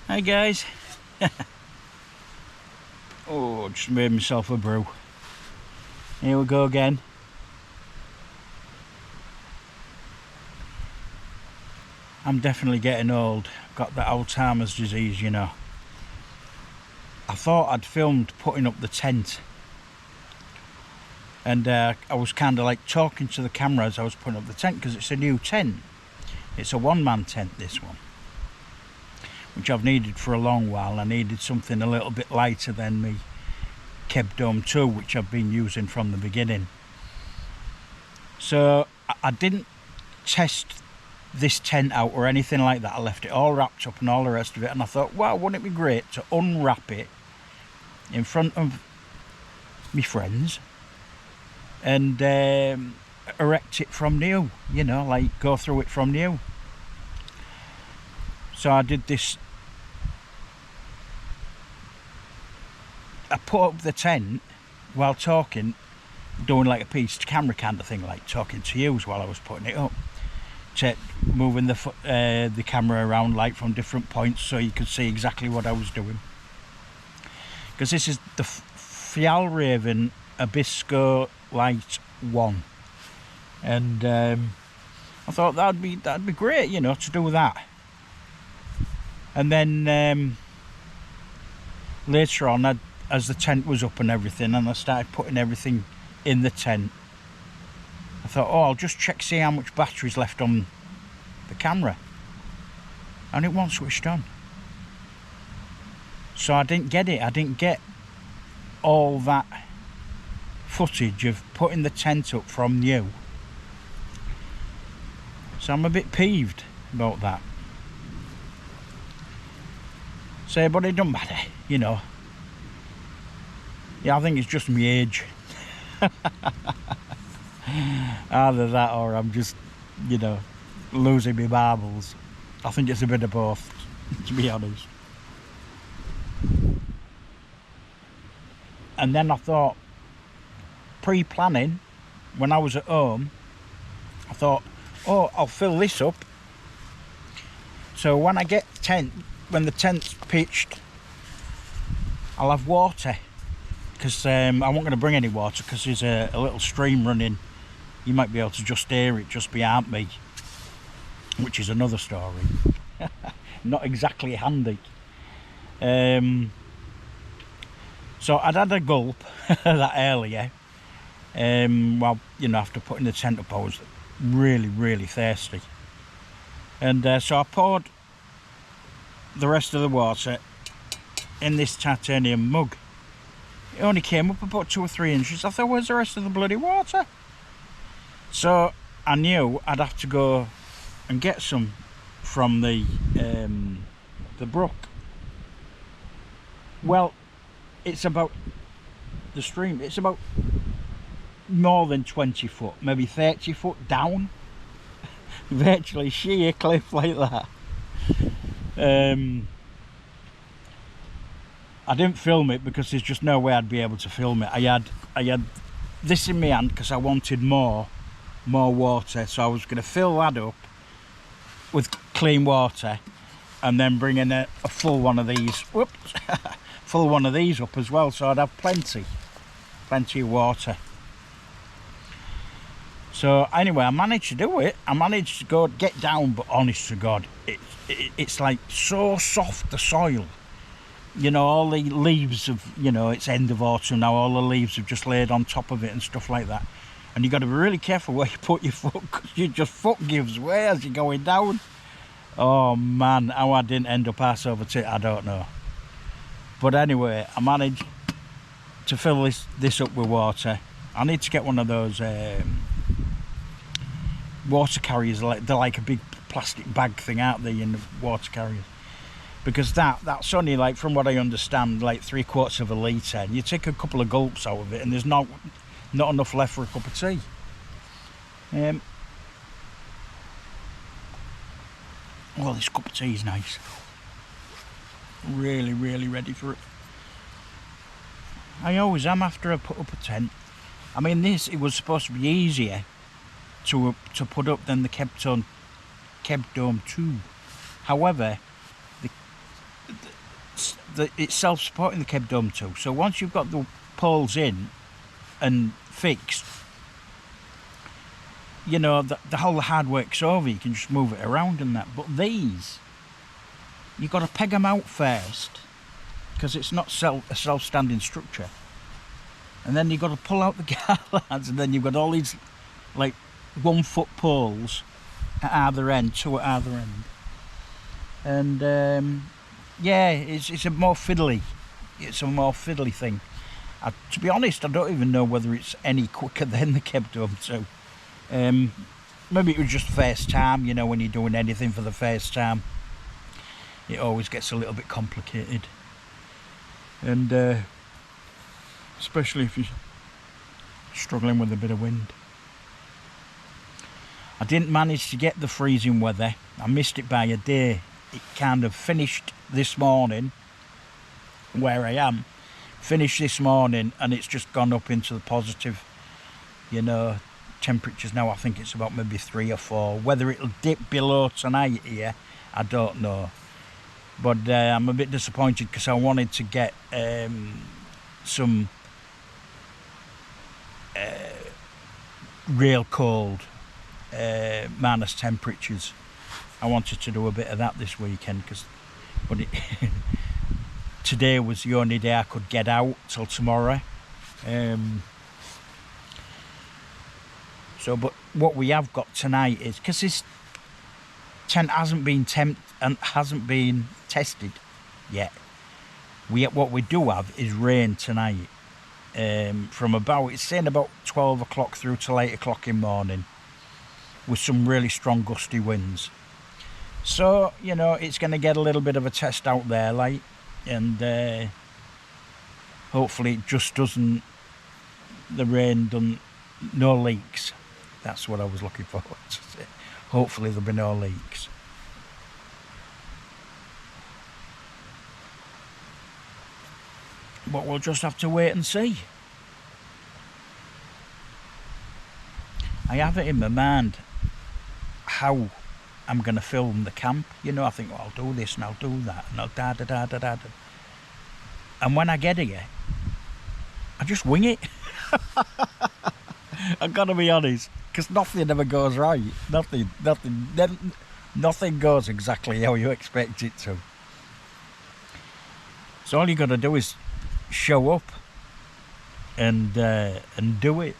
Hi guys. Oh, just made myself a brew. Here we go again. I'm definitely getting old. Got that Alzheimer's disease, you know. I thought I'd filmed putting up the tent, and I was kind of like talking to the camera as I was putting up the tent, because it's a new tent. It's a one-man tent, this one, which I've needed for a long while. I needed something a little bit lighter than me Keb Dome 2, which I've been using from the beginning. So I didn't test this tent out or anything like that. I left it all wrapped up and all the rest of it, and I thought, wow, wouldn't it be great to unwrap it in front of me friends and erect it from new, you know, like go through it from new. So I did this. I put up the tent while talking, doing like a piece to camera kind of thing, like talking to you while I was putting it up, moving the camera around like from different points so you could see exactly what I was doing. Because this is the Fjalraven Abisko Lite 1, and I thought that'd be great, you know, to do that. And then later on, as the tent was up and everything, and I started putting everything in the tent, I thought, oh, I'll just see how much battery's left on the camera, and it wasn't switched on. So I didn't get all that footage of putting the tent up from new. So I'm a bit peeved about that. So, but it don't matter, you know. Yeah, I think it's just my age. Either that or I'm just, you know, losing my marbles. I think it's a bit of both, to be honest. And then I thought, pre-planning, when I was at home, I thought, oh, I'll fill this up. So when I get when the tent's pitched, I'll have water. Because I wasn't going to bring any water, because there's a little stream running. You might be able to just hear it just behind me, which is another story. Not exactly handy. So I'd had a gulp that earlier. Well, you know, after putting the tent up, I was really, really thirsty. And so I poured the rest of the water in this titanium mug. It only came up about 2 or 3 inches. I thought, where's the rest of the bloody water? So I knew I'd have to go and get some from the brook. Well, it's about the stream. It's about more than 20 foot, maybe 30 foot down. Virtually sheer cliff like that. I didn't film it because there's just no way I'd be able to film it. I had this in my hand because I wanted more water, so I was going to fill that up with clean water and then bring in a full one of these. Whoops, full one of these up as well, so I'd have plenty of water. So anyway, I managed to do it. I managed to get down, but honest to God, it's like so soft, the soil. You know, all the leaves of, you know, it's end of autumn now, all the leaves have just laid on top of it and stuff like that. And you've got to be really careful where you put your foot, because your foot gives way as you're going down. Oh man, how I didn't end up arse over tit, I don't know. But anyway, I managed to fill this up with water. I need to get one of those water carriers. They're like a big plastic bag thing, aren't they, in the water carriers? Because that's only, like, from what I understand, like 3/4 of a litre, and you take a couple of gulps out of it and there's not enough left for a cup of tea. Well, this cup of tea is nice. Really, really ready for it. I always am after I put up a tent. I mean, it was supposed to be easier to put up than the Keb Dome 2. However, it's self-supporting, the keb dome too. So once you've got the poles in and fixed, you know, the whole hard work's over. You can just move it around and that. But these, you've got to peg them out first, because it's not a self-standing structure. And then you've got to pull out the garlands, and then you've got all these like 1 foot poles at either end, 2 at either end. And yeah, it's a more fiddly. It's a more fiddly thing. To be honest, I don't even know whether it's any quicker than the keb dome too. Maybe it was just first time, you know, when you're doing anything for the first time, it always gets a little bit complicated. And especially if you're struggling with a bit of wind. I didn't manage to get the freezing weather. I missed it by a day. It kind of finished this morning where I am. Finished this morning, and it's just gone up into the positive, you know, temperatures now. I think it's about maybe 3 or 4. Whether it'll dip below tonight here, I don't know. But I'm a bit disappointed, because I wanted to get some real cold minus temperatures. I wanted to do a bit of that this weekend, but today was the only day I could get out till tomorrow. But what we have got tonight is, because this tent hasn't been tested yet. What we do have is rain tonight. From it's saying about 12 o'clock through till 8 o'clock in the morning, with some really strong gusty winds. So, you know, it's going to get a little bit of a test out there, like, and hopefully it just doesn't, the rain doesn't, no leaks. That's what I was looking for. Hopefully there'll be no leaks. But we'll just have to wait and see. I have it in my mind how I'm going to film the camp. You know, I think, well, I'll do this and I'll do that and I'll da-da-da-da-da. And when I get here, I just wing it. I've got to be honest, because nothing ever goes right. Nothing goes exactly how you expect it to. So all you got to do is show up and do it.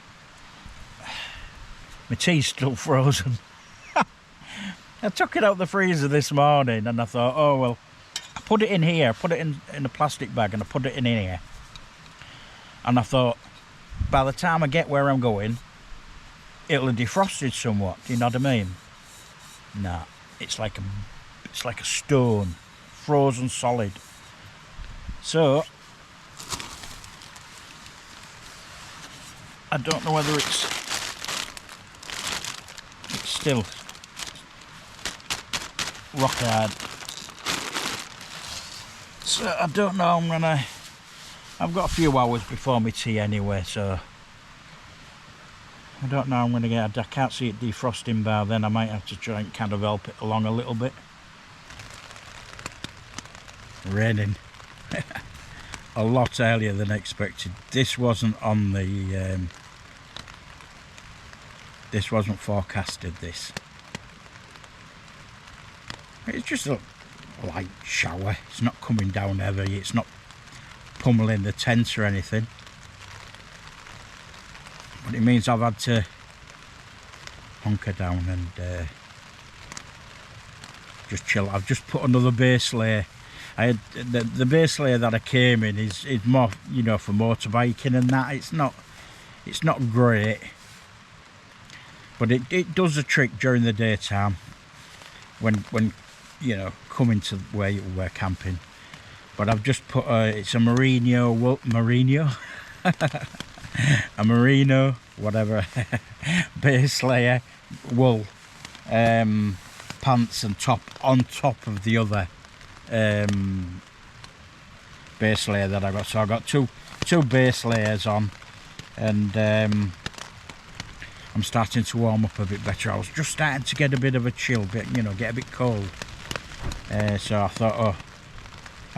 My tea's still frozen. I took it out the freezer this morning, and I thought, oh well, I put it in here, put it in a plastic bag, and I put it in here. And I thought, by the time I get where I'm going, it'll have defrosted somewhat. Do you know what I mean? Nah, it's like a stone, frozen solid. So I don't know whether it's still rock hard. So I don't know. I've got a few hours before my tea anyway, so I don't know how I'm going to get. I can't see it defrosting by then. I might have to try and kind of help it along a little bit. Raining. A lot earlier than expected. This wasn't on the this wasn't forecasted, this. It's just a light shower. It's not coming down heavy. It's not pummeling the tent or anything. But it means I've had to hunker down and just chill. I've just put another base layer. I had the base layer that I came in is more, you know, for motorbiking and that. It's not great, but it does the trick during the daytime when you know, coming to where we're camping. But I've just put it's a merino a merino whatever base layer wool pants and top on top of the other base layer that I got. So I got two base layers on, and I'm starting to warm up a bit better. I was just starting to get a bit of a chill, you know, get a bit cold. So I thought, oh,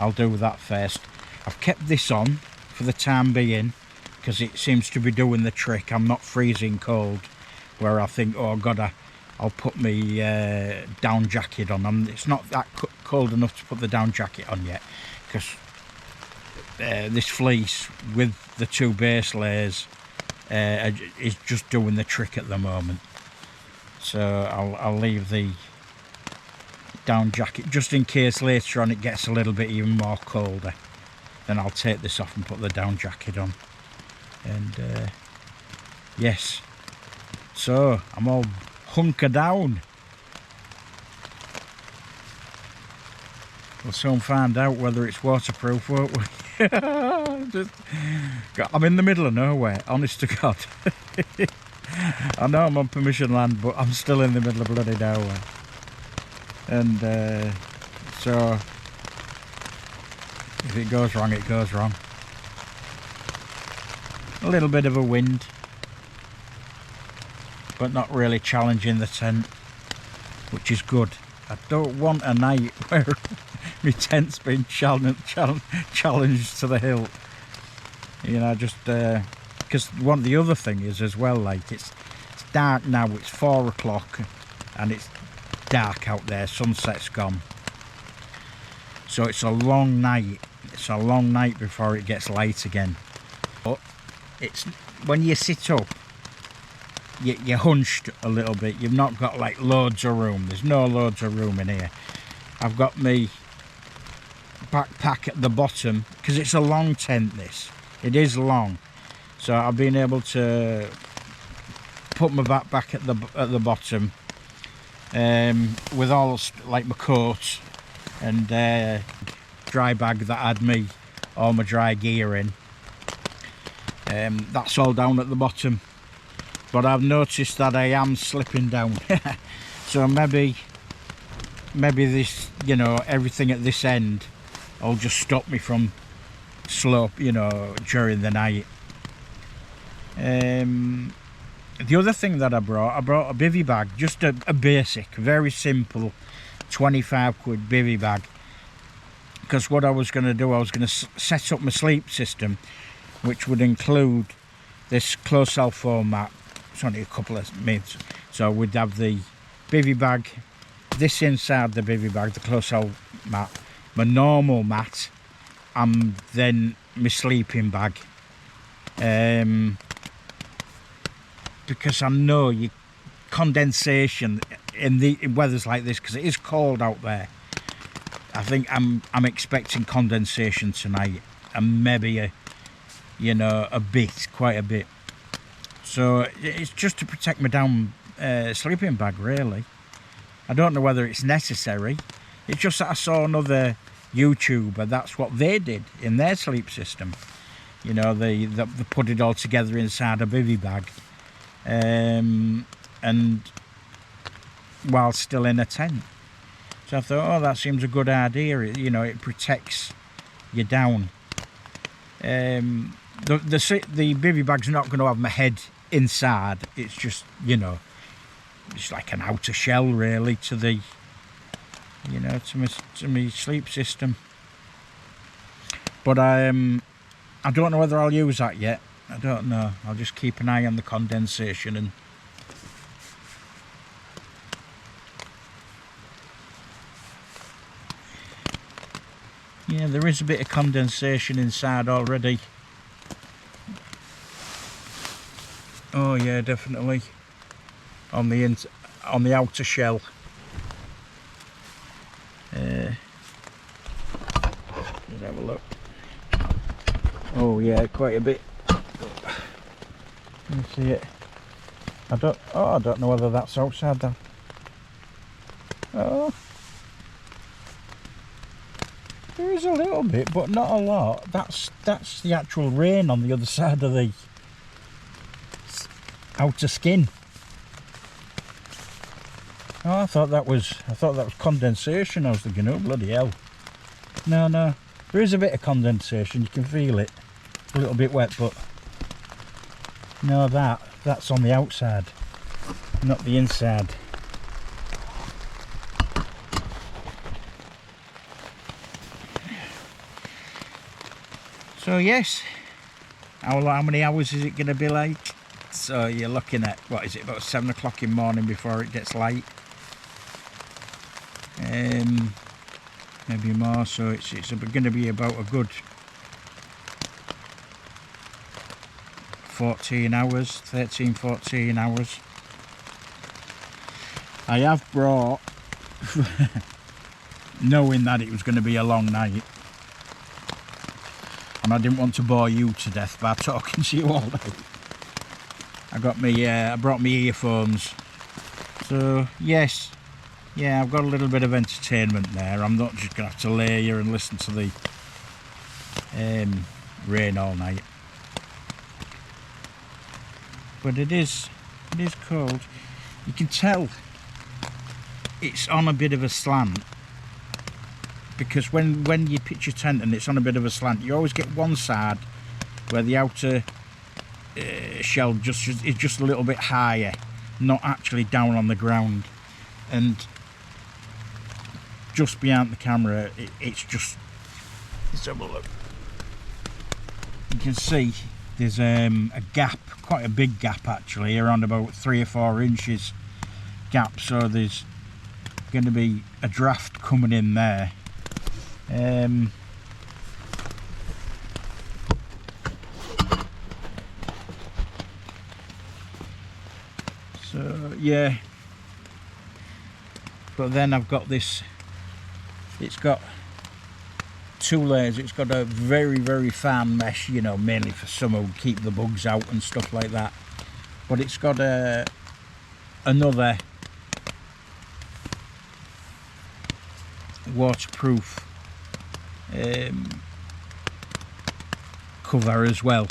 I'll do that first. I've kept this on for the time being because it seems to be doing the trick. I'm not freezing cold where I think, oh God, I'll put my down jacket on. It's not that cold enough to put the down jacket on yet because this fleece with the 2 base layers is just doing the trick at the moment. So I'll leave the down jacket just in case later on it gets a little bit even more colder. Then I'll take this off and put the down jacket on. And yes, so I'm all hunkered down. We'll soon find out whether it's waterproof, won't we? I'm in the middle of nowhere, honest to God. I know I'm on permission land, but I'm still in the middle of bloody nowhere. And so if it goes wrong, it goes wrong. A little bit of a wind, but not really challenging the tent, which is good. I don't want a night where my tent's been challenged to the hilt. You know, just because one the other thing is as well, like it's dark now. It's 4 o'clock, and it's dark out there. Sunset's gone, so it's a long night. It's a long night before it gets light again. But it's when you sit up, you're hunched a little bit. You've not got like loads of room. There's no loads of room in here. I've got my backpack at the bottom because it's a long tent. It is long, so I've been able to put my backpack at the bottom with all like my coat and dry bag that had all my dry gear in. That's all down at the bottom, but I've noticed that I am slipping down. So maybe this, you know, everything at this end will just stop me from slope, you know, during the night. The other thing that I brought a bivvy bag, just a basic, very simple 25 quid bivvy bag, because what I was going to do, I was going to set up my sleep system, which would include this closed cell foam mat. It's only a couple of minutes, so we'd have the bivvy bag, this inside the bivvy bag, the closed cell mat, my normal mat, and then my sleeping bag. Because I know condensation in the weathers like this, because it is cold out there. I think I'm expecting condensation tonight, and maybe quite a bit. So it's just to protect my down sleeping bag, really. I don't know whether it's necessary. It's just that I saw another YouTuber, that's what they did in their sleep system. You know, they put it all together inside a bivvy bag, and while still in a tent. So I thought, oh, that seems a good idea. You know, it protects you down. The bivvy bag's not going to have my head inside. It's just, you know, it's like an outer shell really to the, you know, to my sleep system. But I don't know whether I'll use that yet. I don't know. I'll just keep an eye on the condensation. And yeah, there is a bit of condensation inside already. Oh yeah, definitely on the outer shell. Let's have a look. Oh yeah, quite a bit. Let me see it. I don't know whether that's outside though. Oh, there is a little bit, but not a lot. That's the actual rain on the other side of the outer skin. Oh, I thought that was condensation. I was thinking, oh bloody hell. No, there is a bit of condensation. You can feel it. A little bit wet, but no, that's on the outside, not the inside. So yes, how many hours is it going to be like? So you're looking at, what is it, about 7 o'clock in the morning before it gets light. Maybe more, so it's going to be about a good 14 hours, 13, 14 hours. I have brought, knowing that it was going to be a long night, and I didn't want to bore you to death by talking to you all day, I brought my earphones. So yes, yeah, I've got a little bit of entertainment there. I'm not just going to have to lay here and listen to the rain all night. But it is cold. You can tell it's on a bit of a slant, because when you pitch your tent and it's on a bit of a slant, you always get one side where the outer shell is just a little bit higher, not actually down on the ground, and just behind the camera it's just, let's have a look. You can see there's a gap, quite a big gap actually, around about 3 or 4 inches gap, so there's going to be a draft coming in there. So yeah, but then I've got this, it's got 2 layers. It's got a very fine mesh, you know, mainly for summer, keep the bugs out and stuff like that, but it's got another waterproof cover as well,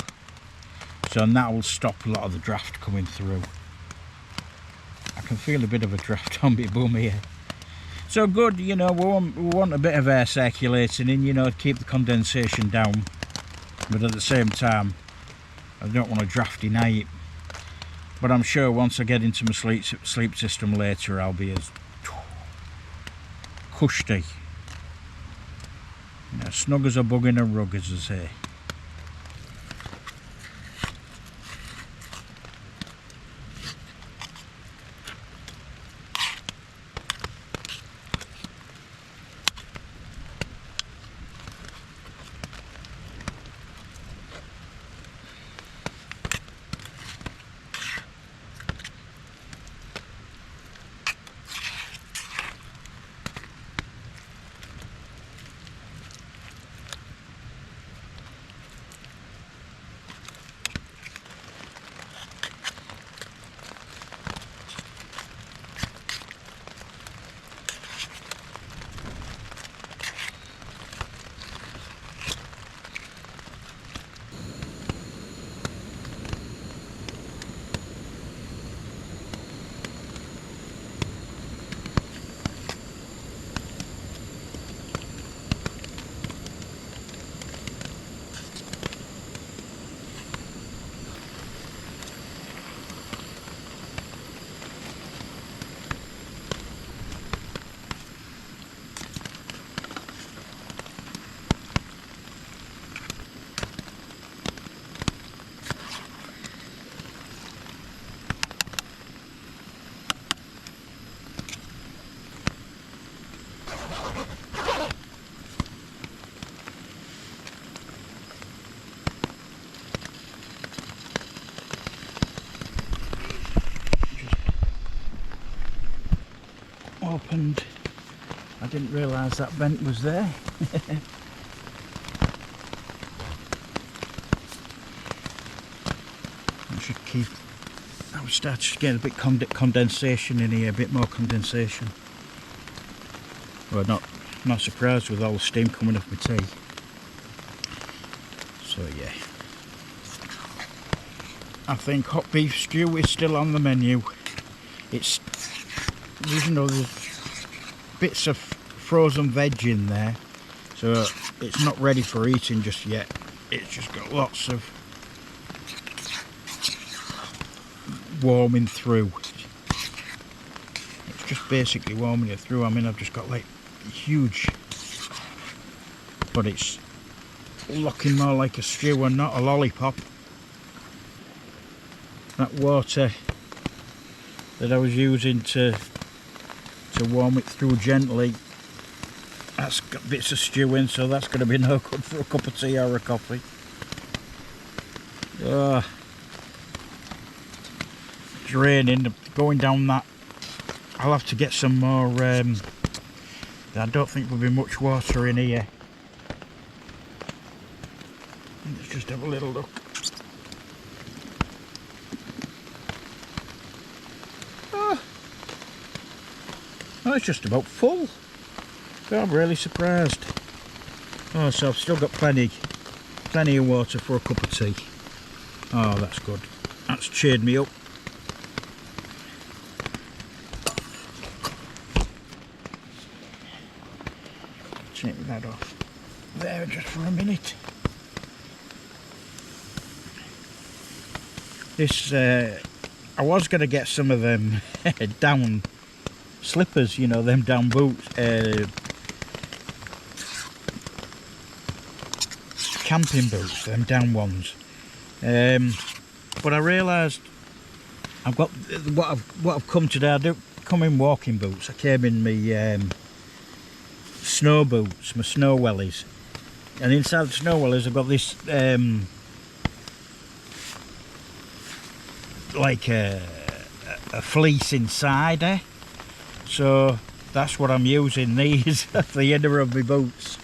so that will stop a lot of the draft coming through. I can feel a bit of a draft on my bum here. So good, you know, we want a bit of air circulating in, you know, to keep the condensation down, but at the same time I don't want a drafty night. But I'm sure once I get into my sleep system later, I'll be as cushy, you know, snug as a bug in a rug, as I say. Opened. I didn't realise that vent was there. I was starting to get a bit condensation in here, a bit more condensation. Well, not surprised with all the steam coming off my tea. So yeah, I think hot beef stew is still on the menu. It's, you know, there's bits of frozen veg in there, so it's not ready for eating just yet. It's just got lots of warming through. It's just basically warming it through. I mean, I've just got like huge, but it's looking more like a stew and not a lollipop. That water that I was using to warm it through gently, that's got bits of stew in, so that's going to be no good for a cup of tea or a coffee. It's raining, going down that. I'll have to get some more. I don't think there'll be much water in here. Let's just have a little look. Oh, it's just about full. So I'm really surprised. Oh, so I've still got plenty of water for a cup of tea. Oh, that's good. That's cheered me up. Take that off there just for a minute. This, I was going to get some of them down slippers, you know, them down boots, camping boots, them down ones. But I realised I've got what I've come to do. I do come in walking boots. I came in my snow boots, my snow wellies, and inside the snow wellies I've got this like a fleece inside, eh? So that's what I'm using these at the end of my boots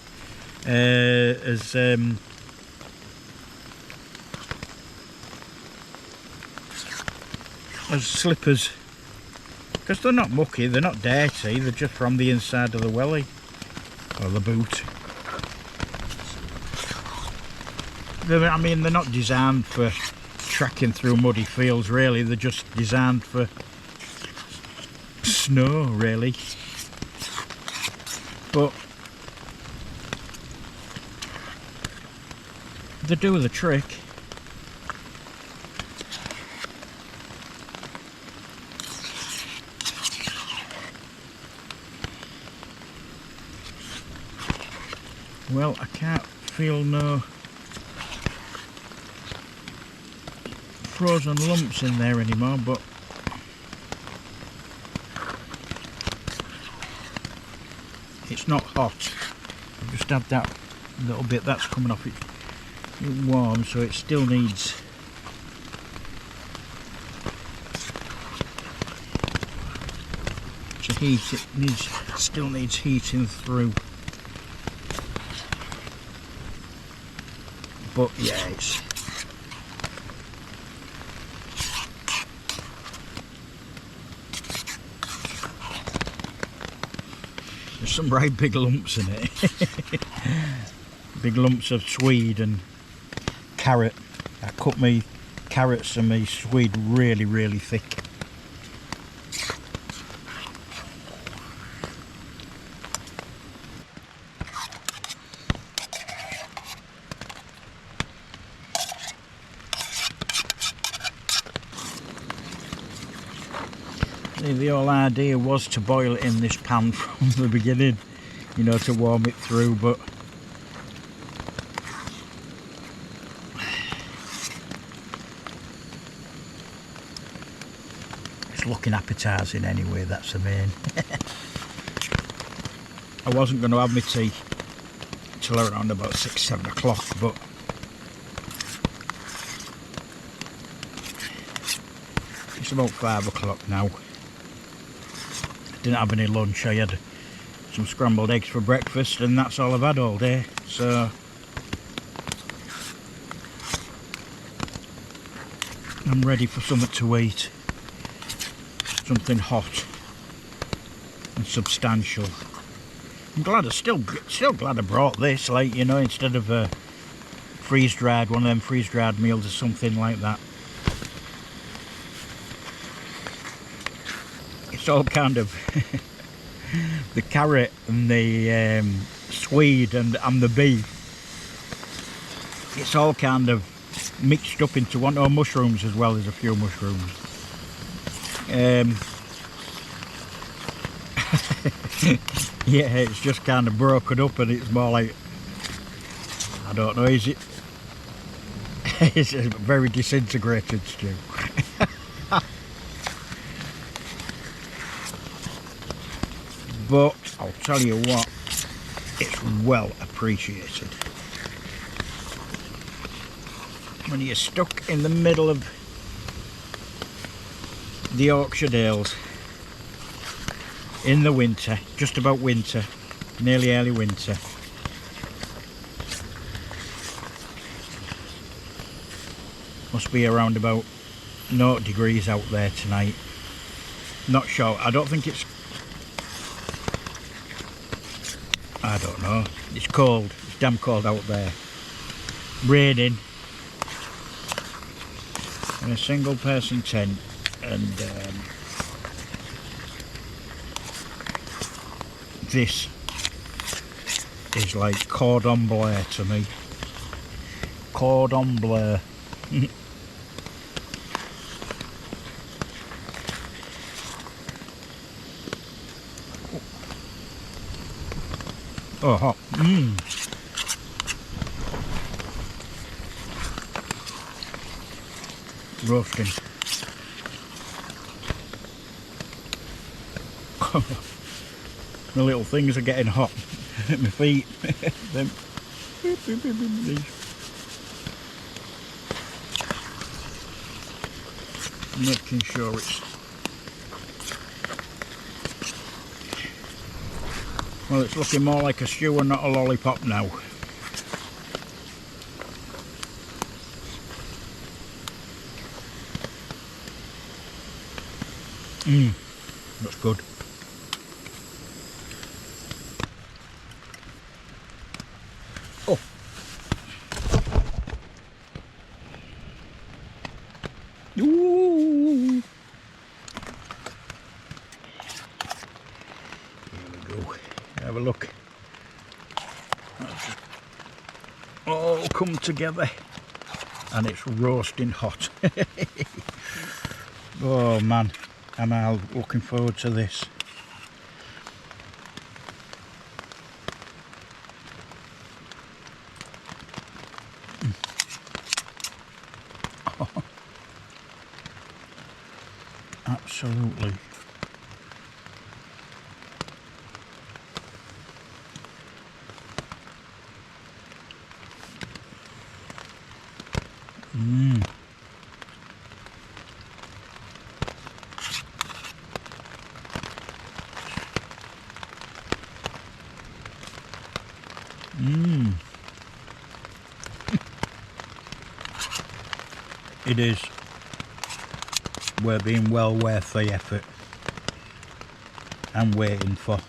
as slippers, because they're not mucky, they're not dirty, they're just from the inside of the welly or the boot. I mean, they're not designed for trekking through muddy fields really, they're just designed for snow really, but they do the trick. Well, I can't feel no frozen lumps in there anymore, but it's not hot. I've just had that little bit that's coming off it warm, so it still needs to heat. It still needs heating through. But yeah, there's some right big lumps in it. Big lumps of swede and carrot. I cut my carrots and my swede really, really thick. The whole idea was to boil it in this pan from the beginning, you know, to warm it through, but it's looking appetising anyway, that's the main. I wasn't going to have my tea till around about 6-7 o'clock, but it's about 5 o'clock now. Didn't have any lunch. I had some scrambled eggs for breakfast and that's all I've had all day, so I'm ready for something to eat, something hot and substantial. I'm glad still glad I brought this, like, you know, instead of a freeze-dried, one of them freeze-dried meals or something like that. It's all kind of the carrot and the swede and the beef, it's all kind of mixed up into one. Oh, mushrooms as well, there's a few mushrooms. Yeah, it's just kind of broken up and it's more like I don't know, is it? It's a very disintegrated stew. But I'll tell you what, it's well appreciated. When you're stuck in the middle of the Yorkshire Dales in the winter, just about winter, nearly early winter, must be around about 0 degrees out there tonight. Not sure, I don't think it's, I don't know, it's cold, it's damn cold out there. Raining in a single person tent, and this is like cordon bleu to me. Cordon bleu. Oh, hot. Roasting. The little things are getting hot at my feet. Them. Making sure it's, well, it's looking more like a stew and not a lollipop now. That's good. Oh. Ooh. Here we go. Have a look. That's all come together, and it's roasting hot. Oh man, am I looking forward to this. Oh, absolutely. It is. We're being well worth the effort and waiting for.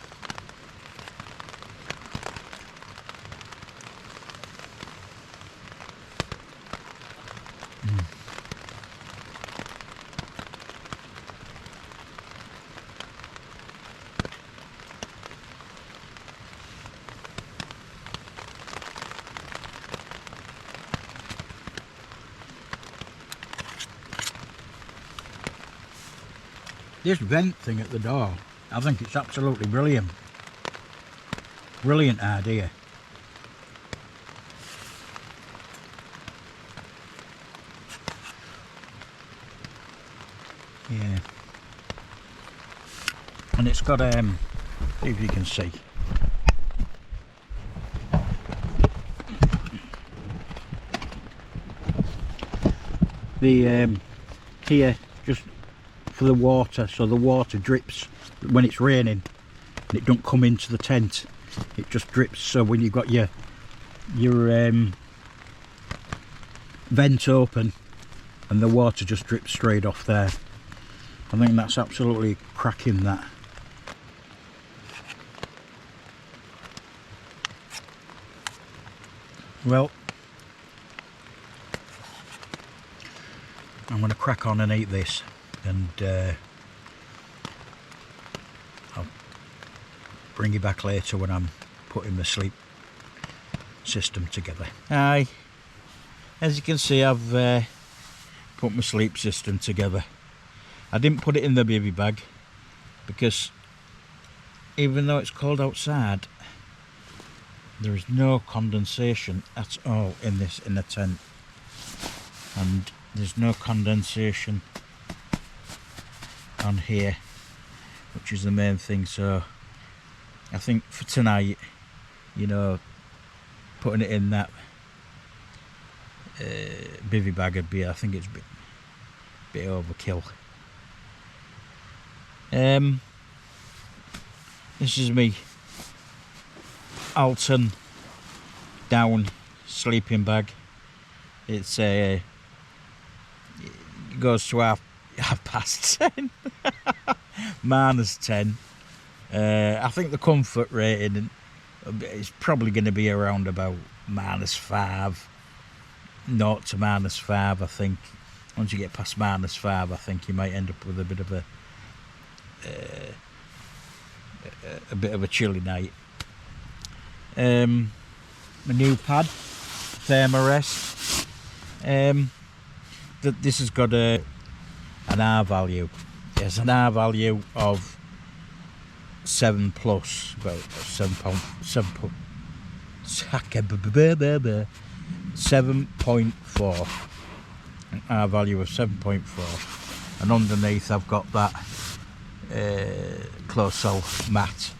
This vent thing at the door, I think it's absolutely brilliant. Brilliant idea. Yeah. And it's got see if you can see. The here just for the water, so the water drips when it's raining and it don't come into the tent, it just drips. So when you've got your vent open and the water just drips straight off there. I think that's absolutely cracking, that. Well, I'm going to crack on and eat this, and I'll bring you back later when I'm putting the sleep system together. Aye, as you can see, I've put my sleep system together. I didn't put it in the baby bag because even though it's cold outside, there is no condensation at all in the tent, and there's no condensation on here, which is the main thing. So I think for tonight, you know, putting it in that bivvy bag of beer, I think it's a bit overkill. This is me Alton down sleeping bag. It's it goes to half past 10, -10. I think the comfort rating is probably going to be around about -5, 0 to -5. I think once you get past -5, I think you might end up with a bit of a chilly night. My new pad, Thermarest. This has got an R value. There's an R value of 7+, about 7.4. An R value of 7.4, and underneath I've got that close cell mat.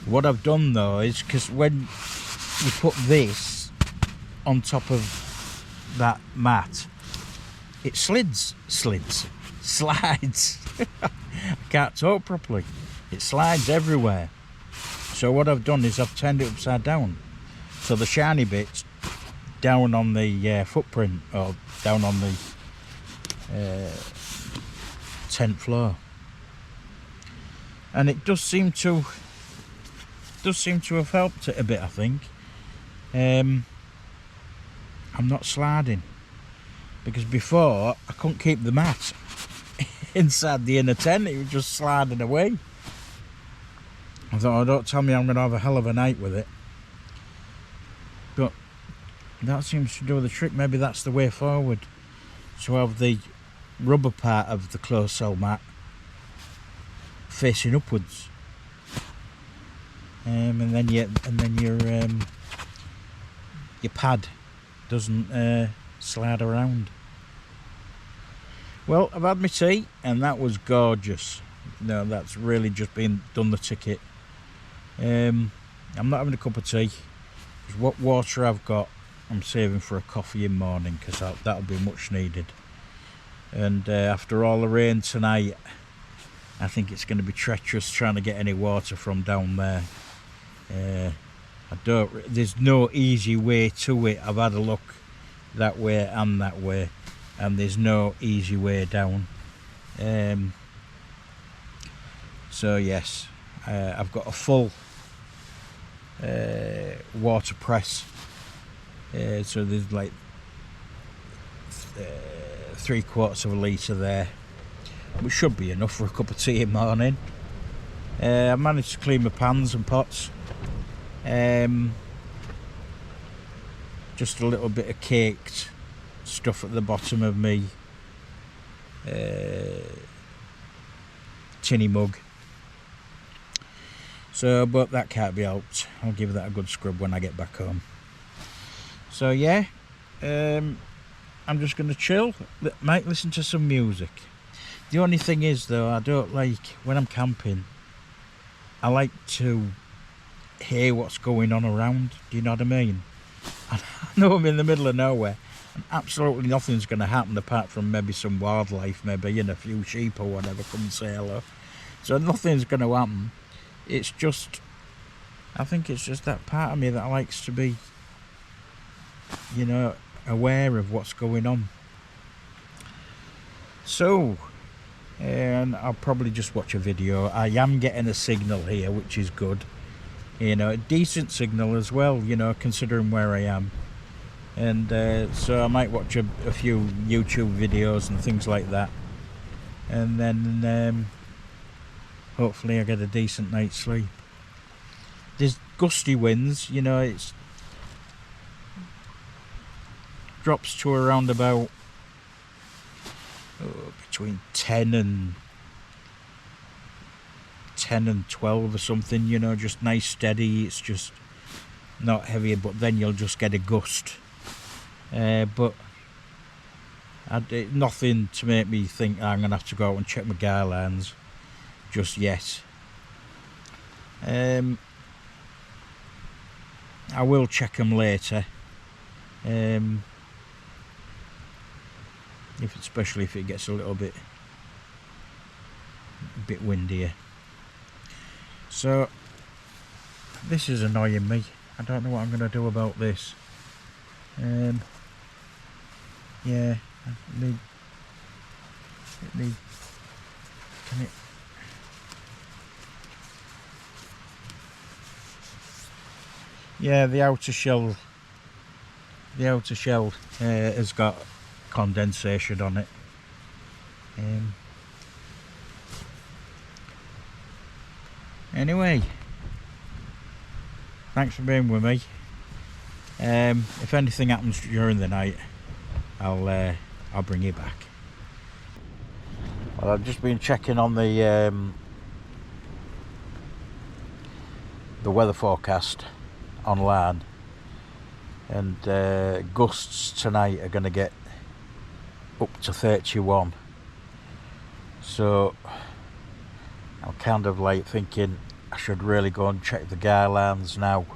What I've done though is, because when you put this on top of that mat, it slides. I can't talk properly. It slides everywhere. So what I've done is I've turned it upside down, so the shiny bit's down on the footprint, or down on the tent floor, and it does seem to have helped it a bit, I think. I'm not sliding, because before I couldn't keep the mat inside the inner tent, it was just sliding away. I thought, oh, don't tell me I'm going to have a hell of a night with it. But that seems to do the trick. Maybe that's the way forward, to have the rubber part of the closed cell mat facing upwards, and then your pad doesn't slide around. Well, I've had my tea, and that was gorgeous. No, that's really just done the ticket. I'm not having a cup of tea, because what water I've got I'm saving for a coffee in the morning, because that'll be much needed. And after all the rain tonight, I think it's going to be treacherous trying to get any water from down there. There's no easy way to it. I've had a look that way and that way, and there's no easy way down. So yes, I've got a full water press, so there's like 3/4 of a litre there, which should be enough for a cup of tea in the morning. I managed to clean my pans and pots. Just a little bit of caked stuff at the bottom of me tinny mug. So, but that can't be helped. I'll give that a good scrub when I get back home. So yeah, I'm just going to chill, might listen to some music. The only thing is though, I don't like, when I'm camping, I like to hear what's going on around. Do you know what I mean? I know I'm in the middle of nowhere, and absolutely nothing's going to happen apart from maybe some wildlife, maybe, you know, a few sheep or whatever come and say hello. So nothing's going to happen. It's just, I think it's just that part of me that likes to be, you know, aware of what's going on. So, and I'll probably just watch a video. I am getting a signal here, which is good. You know, a decent signal as well, you know, considering where I am. And so I might watch a few YouTube videos and things like that. And then hopefully I get a decent night's sleep. There's gusty winds, you know, it's drops to around about between 10 and 12 or something, you know, just nice steady. It's just not heavier, but then you'll just get a gust. But nothing to make me think I'm going to have to go out and check my guy lines just yet. I will check them later, especially if it gets a little bit windier. So this is annoying me. I don't know what I'm going to do about this. Yeah, can it? Yeah, the outer shell has got condensation on it. Anyway, thanks for being with me. If anything happens during the night, I'll bring you back. Well, I've just been checking on the weather forecast online, and gusts tonight are going to get up to 31. So I'm kind of like thinking I should really go and check the guy lines now,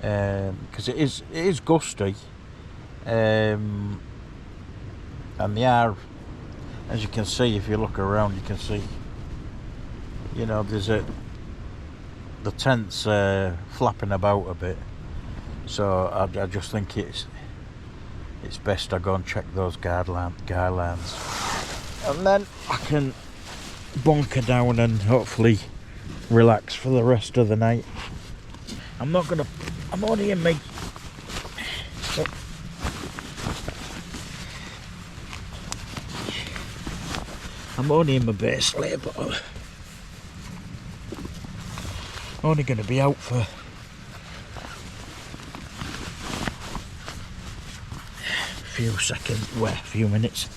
because it is gusty, and they are, as you can see, if you look around, you can see, you know, the tent's flapping about a bit. So I just think it's best I go and check those guy lines, and then I can bunker down and hopefully relax for the rest of the night. I'm only in my base layer, but I'm only going to be out for a few minutes.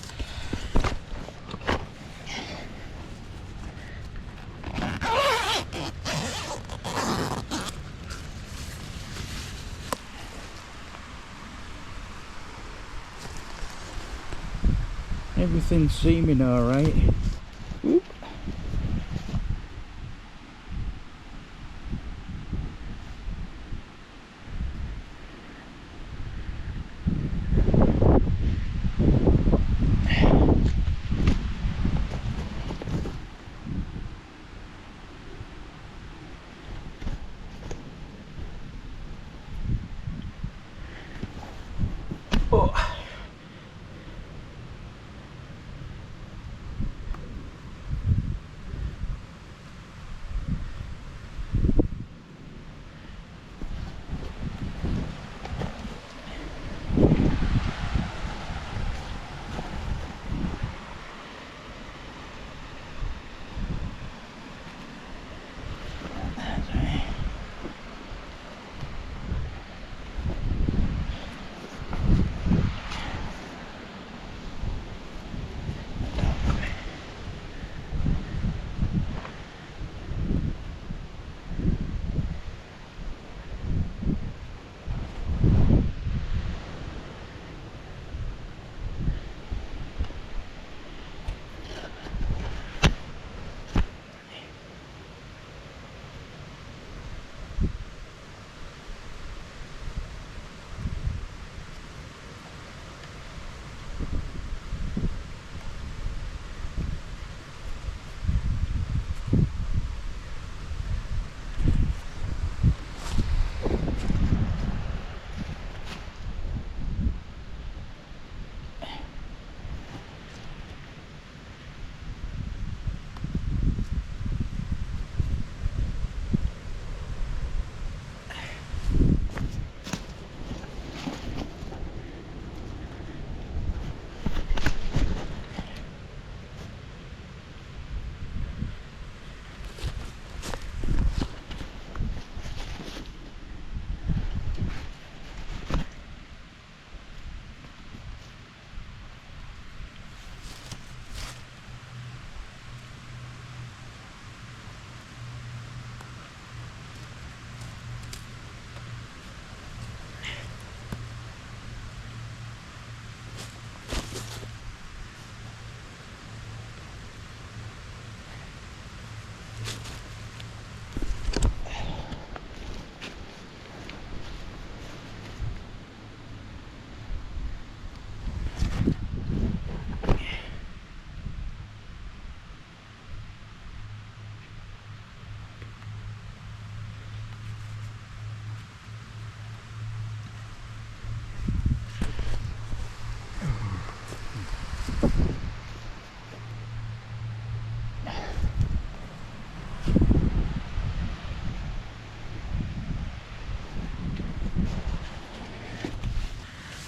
Everything's seeming alright.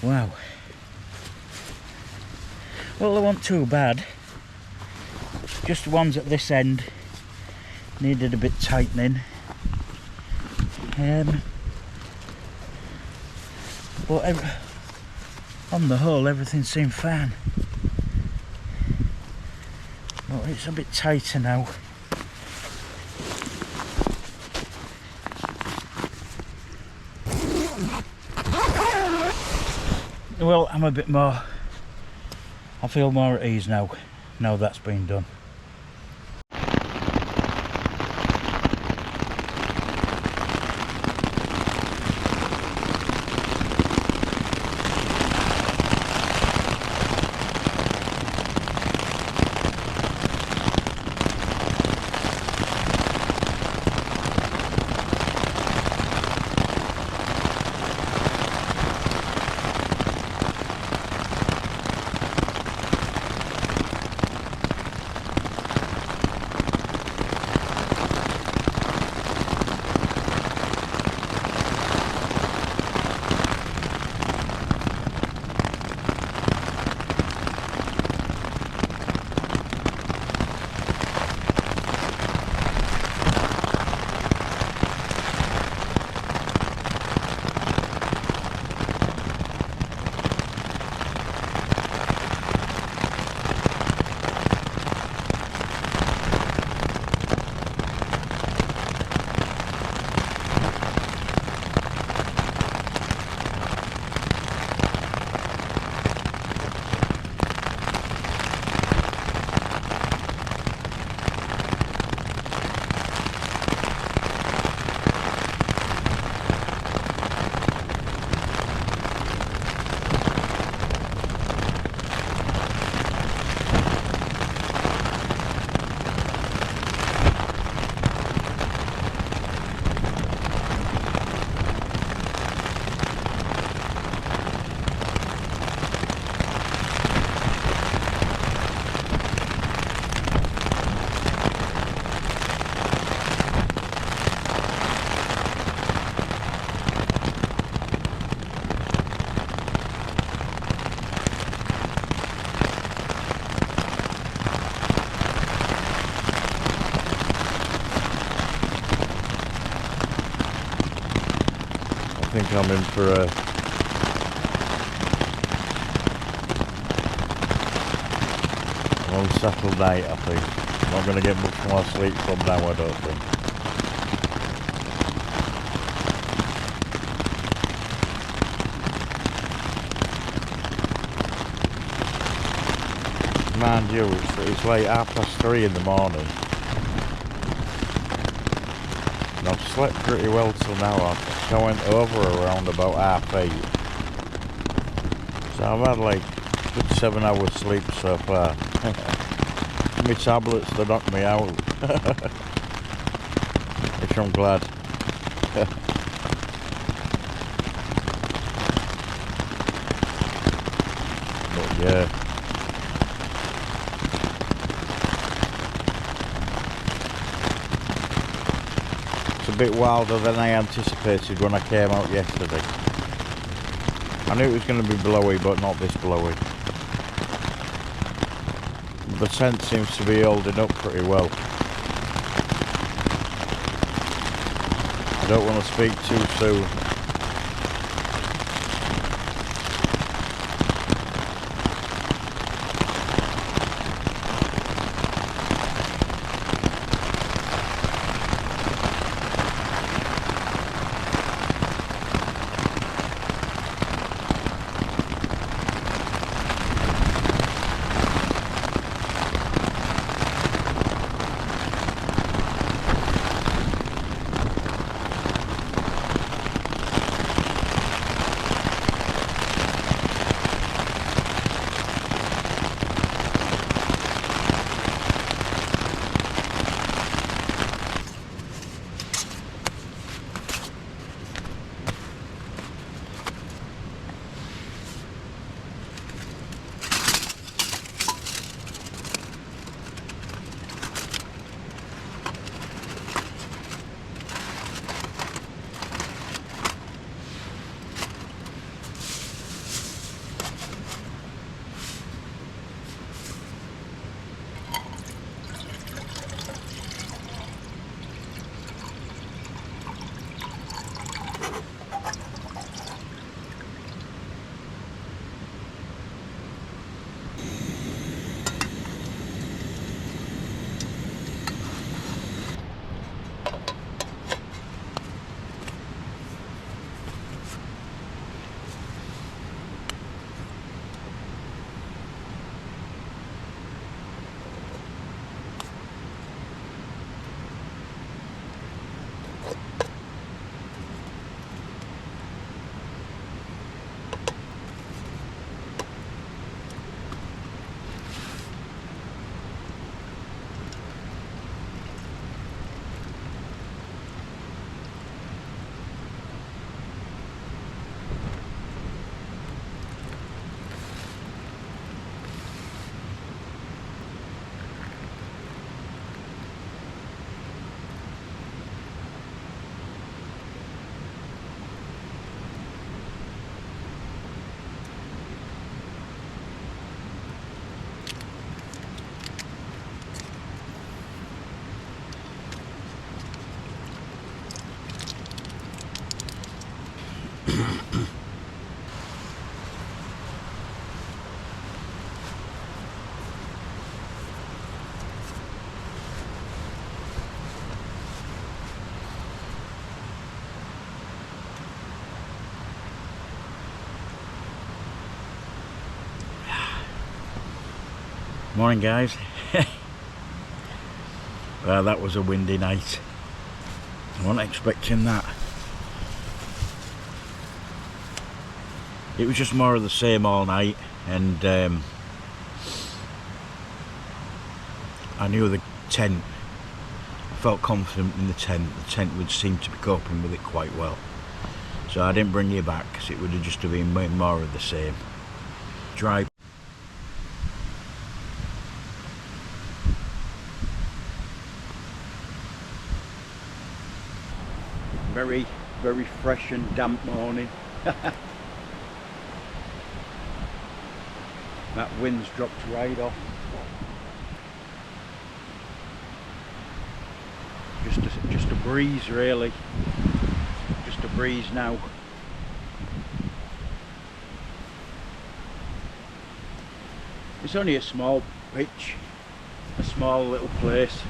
Wow. Well, they weren't too bad. Just the ones at this end needed a bit tightening. But on the whole, everything seemed fine. But it's a bit tighter now. Well, I'm a bit more, I feel more at ease now that's been done. I think I'm in for a unsettled night, I think. I'm not going to get much more sleep from now, I don't think. Mind you, it's like 3:30 in the morning. And I've slept pretty well till now. I went over around about 8:30. So I've had like a good 7 hours sleep so far. My tablets, they knocked me out. Which I'm glad. But yeah. A bit wilder than I anticipated when I came out yesterday. I knew it was going to be blowy, but not this blowy. The scent seems to be holding up pretty well. I don't want to speak too soon. Morning guys. Well, that was a windy night. I wasn't expecting that. It was just more of the same all night, and I knew the tent. I felt confident in the tent. The tent would seem to be coping with it quite well. So I didn't bring you back because it would have just been more of the same. Dry. Very, very fresh and damp morning. That wind's dropped right off. Just a breeze really. Just a breeze now. It's only a small pitch, a small little place.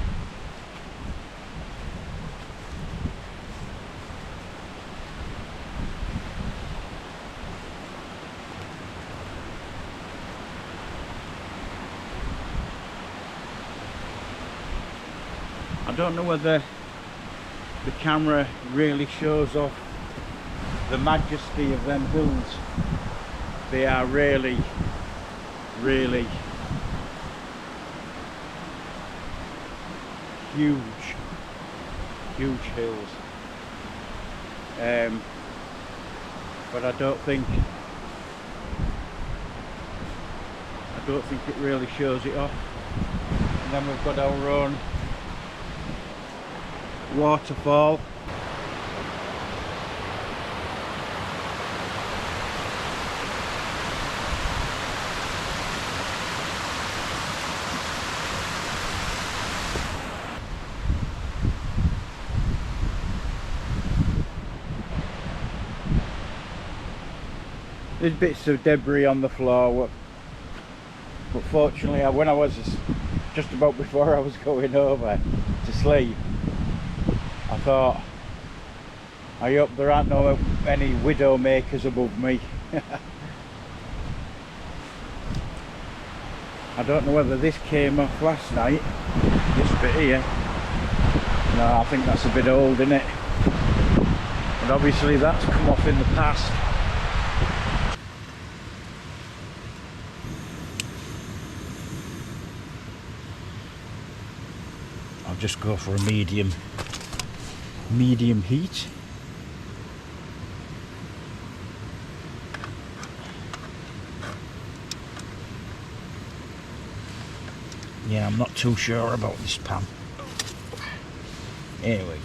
I don't know whether the camera really shows off the majesty of them hills. They are really, really huge hills. But I don't think it really shows it off. And then we've got our own waterfall. There's bits of debris on the floor, but fortunately when I was just about before I was going over to sleep, I thought, I hope there aren't any widow makers above me. I don't know whether this came off last night, this bit here. No, I think that's a bit old, isn't it? But obviously that's come off in the past. I'll just go for a medium heat. Yeah, I'm not too sure about this pan. Here we go.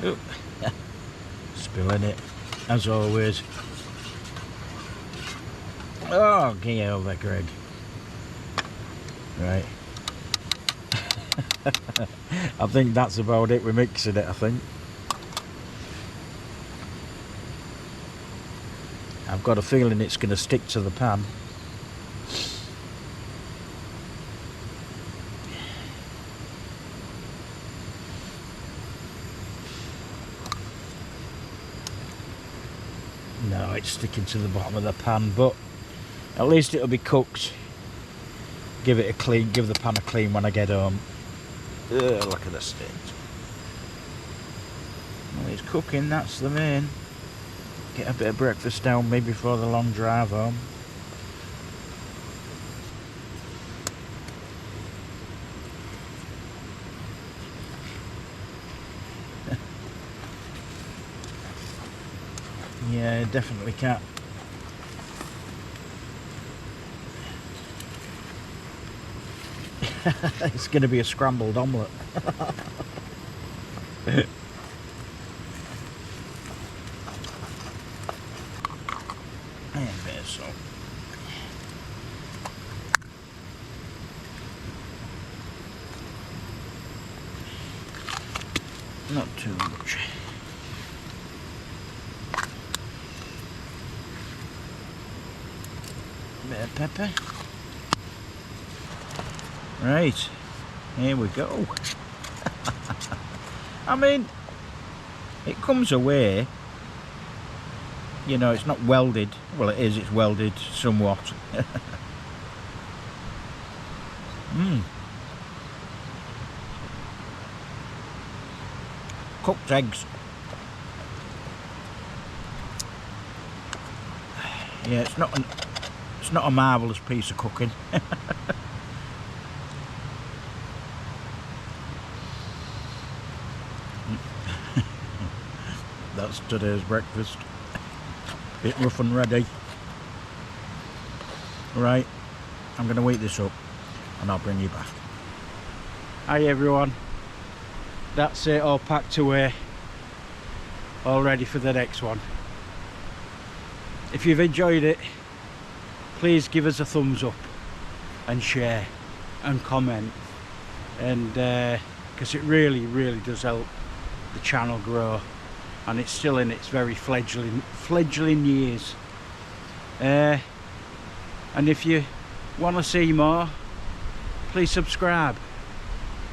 Oop. Spilling it, as always. Oh, get over, Greg. Right. I think that's about it. We're mixing it, I think. I've got a feeling it's going to stick to the pan. No, it's sticking to the bottom of the pan, but at least it'll be cooked. Give it a clean, give the pan a clean when I get home. Ugh, look at the state. Well, it's cooking, that's the main. Get a bit of breakfast down me before the long drive home. Yeah, definitely can't. It's going to be a scrambled omelette. And a bit of salt. Not too much. Bit of pepper. Right, here we go. I mean, it comes away, you know, it's not welded. Well, it is, it's welded somewhat. Cooked eggs. Yeah, it's not a marvellous piece of cooking. That's today's breakfast. Bit rough and ready. Right, I'm going to eat this up and I'll bring you back. Hi everyone. That's it, all packed away. All ready for the next one. If you've enjoyed it, please give us a thumbs up and share and comment, and because it really does help the channel grow, and it's still in its very fledgling years. And if you want to see more, please subscribe.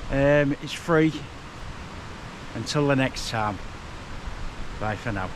It's free. Until the next time, bye for now.